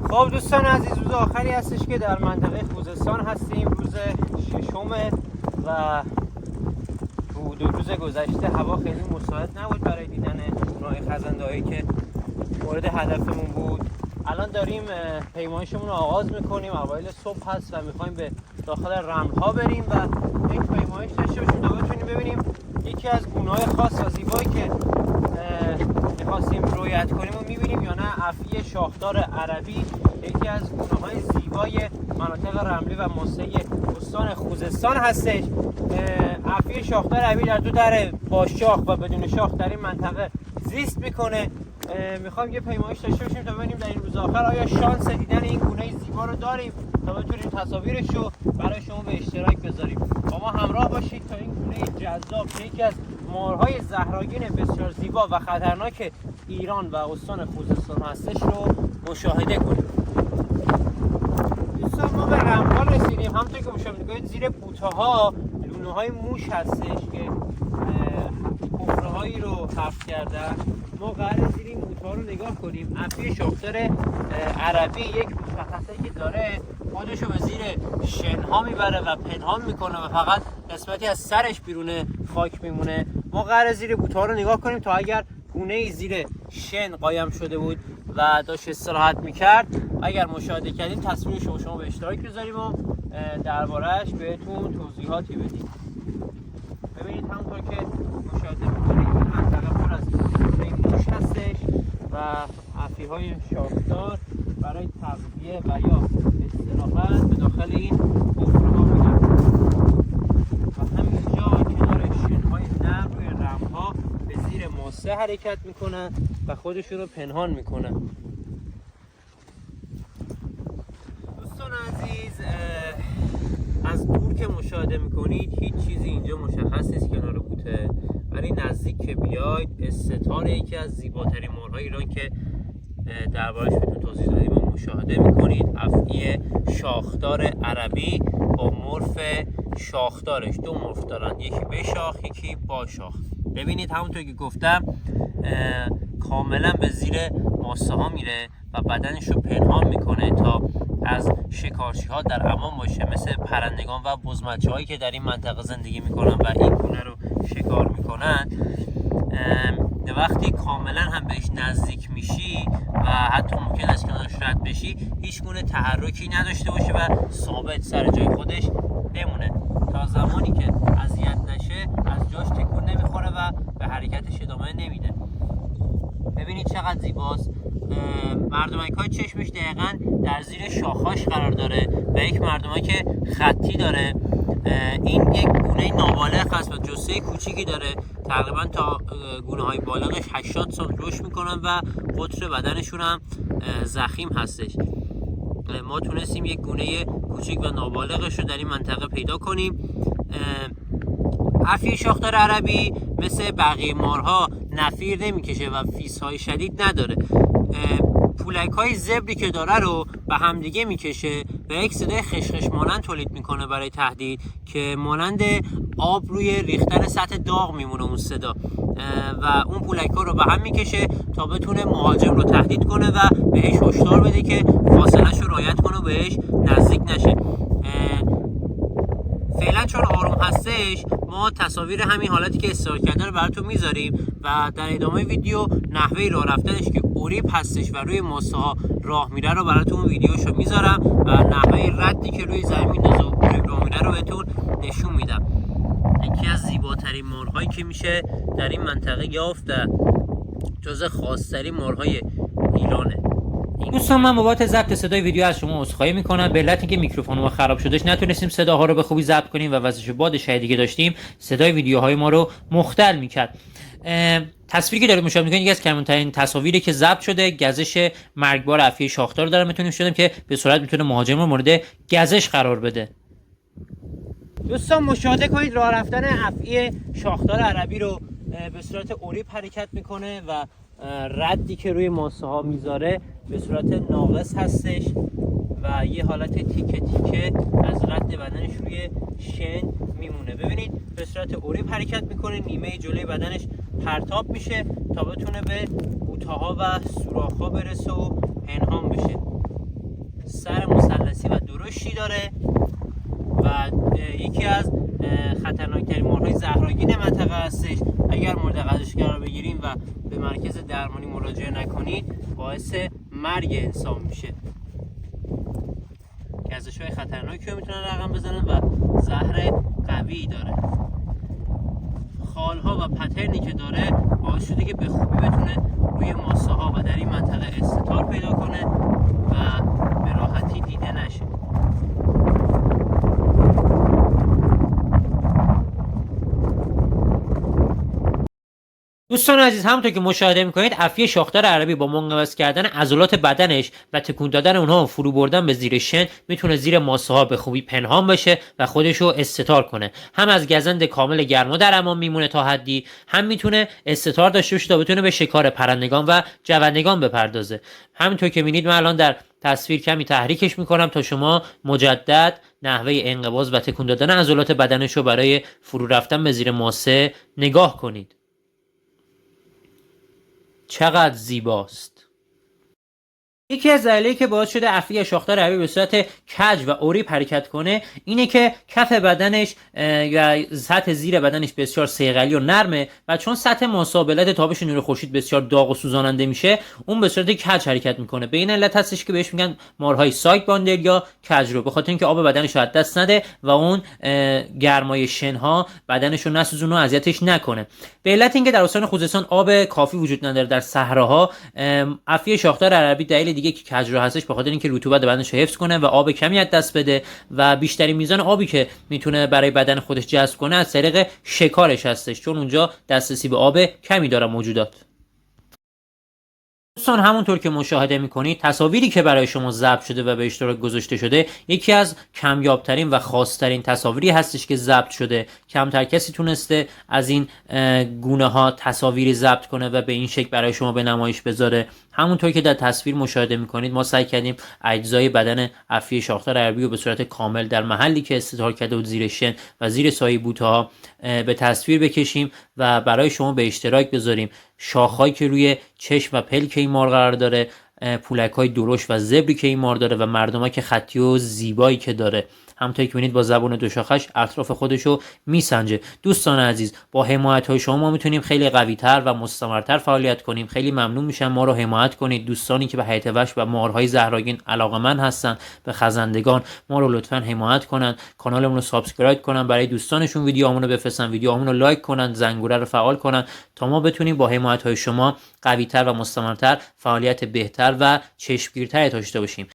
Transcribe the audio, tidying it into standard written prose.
خب دوستان عزیز، روز آخری هستش که در منطقه خوزستان هستیم. روز ششمه و تو 2 روز گذشته هوا خیلی مساعد نبود برای دیدن گونه‌های خزنده‌هایی که مورد هدفمون بود. الان داریم پیمایشمون رو آغاز میکنیم. اوایل صبح هست و میخوایم به داخل رمل‌ها بریم و یک پیمایش داشته باشیم تا بتونیم ببینیم یکی از گونه‌های خاص و زیبایی که میخواستیم رویت کنیم و میبینیم یا نه. افعی شاخدار عربی یکی از گونه‌های زیبای مناطق رملی و ماسه‌ای استان خوزستان هستش. افعی شاخدار عربی در 2 در با شاخ و بدون شاخ در این منطقه زیست میکنه. میخوایم یه پیمایش داشته باشیم تا ببینیم در این روز آخر آیا شانس دیدن این گونه زیبا رو داریم تا بتونیم تصاویرش رو برای شما به اشتراک بذاریم. با ما همراه باشید تا این گونه جذاب که یکی از مارهای زهراگین بسیار زیبا و خطرناک ایران و استان خوزستان هستش رو مشاهده کنیم. دوستان ما به رمل‌ها رسیدیم. همونطور که مشاهده می‌کنید زیر بوته‌ها لونه‌های موش هستش که حفره‌هایی رو حفر کردن. ما قراره زیر این بوته‌ها رو نگاه کنیم. افعی شاخدار عربی یک مشخصه که داره خودش رو به زیر شنها میبره و پنهان میکنه و فقط قسمتی از سرش بیرون خاک میمونه. ما قراره زیر بوته‌ها رو نگاه کنیم تا اگر گونه‌ای زیر شن قایم شده بود و داشت استراحت میکرد، اگر مشاهده کردیم تصویرش رو شما به اشتراک بذاریم و درباره‌اش بهتون توضیحاتی بدیم. ببینید همونطور که مشاهده میکنید این منطقه پر از موش هستش و افعی‌های شاخدار برای تغذیه و یا استراحت به داخل این حفره‌ها میرن و همینجا کنار شن‌های نرم روی رمل‌ها به زیر ماسه حرکت میکنن و خودشون رو پنهان میکنن. دوستان عزیز، از دور که مشاهده میکنید هیچ چیزی اینجا مشخص نیست کنار بوته، ولی نزدیک که بیاید استتار یکی از زیباترین مارهای ایران که دربارش بهتون توضیح دادیم و مشاهده میکنید. افعی شاخدار عربی با مرف شاخدارش 2 مرف دارن، یکی به شاخ یکی با شاخ. ببینید همونطور که گفتم کاملا به زیر ماسه ها میره و بدنش رو پنهان میکنه تا از شکارچی ها در امان باشه، مثل پرندگان و بزمجه هایی که در این منطقه زندگی میکنن و این گونه رو شکار میکنن. وقتی کاملا هم بهش نزدیک میشی و حتی ممکن است کنارش رد بشی، هیچ گونه تحرکی نداشته باشه و ثابت سر جای خودش بمونه تا زمانی که اذیت نشه از جاش تکون نمیخوره و به حرکتش ادامه نمیده. ببینید چقدر زیباست. مردمک‌های چشمش دقیقاً در زیر شاخاش قرار داره و یک مردمک خطی داره. این یک گونه نابالغ است و جثه کوچیکی داره، تقریبا تا گونه‌های بالغش 80 سانتی رشد میکنن و قطر بدنشون هم ضخیم هستش. ما تونستیم یک گونه کوچیک و نابالغش رو در این منطقه پیدا کنیم. افعی شاخدار عربی مثل بقیه مارها نفیر نمیکشه و فیس‌های شدید نداره. پولک‌های زبری که داره رو به همدیگه میکشه و یک صدای خشخش مانند تولید میکنه برای تهدید که مانند آب روی ریختن سطح داغ میمونه اون صدا و اون پولک‌ها رو به هم میکشه تا بتونه مهاجم رو تهدید کنه و بهش هشدار بده که فاصله‌اش رو رعایت کنه و بهش نزدیک نشه. فعلا چون آروم هستش ما تصاویر همین حالتی که استفاده کرده رو براتون میذاریم و در ادامه ویدیو نحوه راه رفتنش که اوریب هستش و روی ماسه ها راه میره رو براتون ویدیوشو میذارم و نحوه ردی که روی زمین میندازه و اوریب راه میره رو بهتون نشون میدم. یکی از زیباترین مارهایی که میشه در این منطقه یافت، جزء خاص‌ترین مارهای ایرانه. دوستان من بابت ضبط صدای ویدیو از شما عذرخواهی میکنم. به علت اینکه میکروفون ما خراب شدش نتونستیم صداها رو به خوبی ضبط کنیم و وضعش باد شدیدی که داشتیم صدای ویدیوهای ما رو مختل میکرد. تصویری که دارید مشاهده میکنید یکی از کمترین تصاویری که ضبط شده گزش مرگبار افعی شاخدار رو دارم میتونیم شدیم که به صورت میتونه مهاجم رو مورد گزش قرار بده. دوستان مشاهده کنید راه رفتن افعی شاخدار عربی رو به صورت اوریب حرکت میکنه و ردی که روی ماسه ها میذاره به صورت ناقص هستش و یه حالت تیکه تیکه از رد بدنش روی شن میمونه. ببینید به صورت اوریب حرکت میکنه، نیمه جلوی بدنش پرتاب میشه تا بتونه به بوته‌ها و سوراخ‌ها برسه و پنهان بشه. سر مثلثی و درشتی داره و یکی از خطرناکترین مارهای زهرآگین منطقه هستش. اگر مورد غذاش قرار بگیریم و به مرکز درمانی مراجعه نکنید باعث مرگ انسان میشه. گزش‌های خطرناکی رو میتونن رقم بزنن و زهر قوی داره. خالها و پترنی که داره باعث شده که به خوبی بتونه روی ماسه‌ها و در این منطقه استتار پیدا کنه و به راحتی دیده نشه. دوستان عزیز، همونطور که مشاهده میکنید افعی شاخدار عربی با منقبض کردن عضلات بدنش و تکون دادن اونها و فرو بردن به زیر شن میتونه زیر ماسه ها به خوبی پنهان بشه و خودش رو استتار کنه. هم از گزند کامل گرما در امان میمونه تا حدی، هم میتونه استتار داشته باشه تا بتونه به شکار پرندگان و جوندگان بپردازه. همینطور که میبینید من الان در تصویر کمی تحریکش میکنم تا شما مجدد نحوه انقباض و تکون دادن عضلات بدنش رو برای فرو رفتن به زیر ماسه نگاه کنید. چقدر زیباست. یکی از دلایلی که باعث شده افعی شاخدار عربی به صورت کج و اوریب حرکت کنه اینه که کف بدنش یا سطح زیر بدنش بسیار صیقلی و نرمه و چون سطح ماسابلت تابش نور خورشید بسیار داغ و سوزاننده میشه اون به صورت کج حرکت میکنه. به این علت هستش که بهش میگن مارهای سایت باندر یا کج رو، به خاطر اینکه آب بدنش رو از دست نده و اون گرمای شنها بدنش رو نسوزونه و اذیتش نکنه. به علت اینکه در استان خوزستان آب کافی وجود نداره در صحراها، افعی شاخدار عربی دلیل دیگه که کجرو هستش به خاطر اینکه رطوبت بدنش رو حفظ کنه و آب کمی از دست بده و بیشترین میزان آبی که میتونه برای بدن خودش جذب کنه از طریق شکارش هستش، چون اونجا دسترسی به آب کمی داره موجودات. دوستان همونطور که مشاهده میکنید تصاویری که برای شما ضبط شده و به اشتراک گذاشته شده یکی از کمیابترین و خاصترین تصاویری هستش که ضبط شده. کمتر کسی تونسته از این گونه ها تصاویری ضبط کنه و به این شکل برای شما به نمایش بذاره. همونطور که در تصویر مشاهده میکنید ما سعی کردیم اجزای بدن افعی شاخدار عربی رو به صورت کامل در محلی که استتار کرده بود زیر شن و زیر سایه بوته‌ها به تصویر بکشیم و برای شما به اشتراک بذاریم. شاخهایی که روی چشم و پلک این مار قرار داره، پولک‌های درشت و زبری که این مار داره و مردمایی که خطی و زیبایی که داره. همونطوری که می‌بینید با زبان دو شاخش اطراف خودشو میسنجه. دوستان عزیز، با حمایت‌های شما ما میتونیم خیلی قوی‌تر و مستمرتر فعالیت کنیم. خیلی ممنون میشم ما رو حمایت کنید. دوستانی که به حیات وحش و مارهای زهرآگین علاقه‌مند هستن، به خزندگان، ما رو لطفاً حمایت کنن، کانالمون رو سابسکرایب کنن، برای دوستانشون ویدیوامون رو بفرستن، ویدیوامون رو لایک کنن، زنگوله رو فعال کنن تا ما بتونیم با حمایت‌های شما قوی‌تر و مستمرتر فعالیت بهتر و چشمگیرتری داشته باشیم.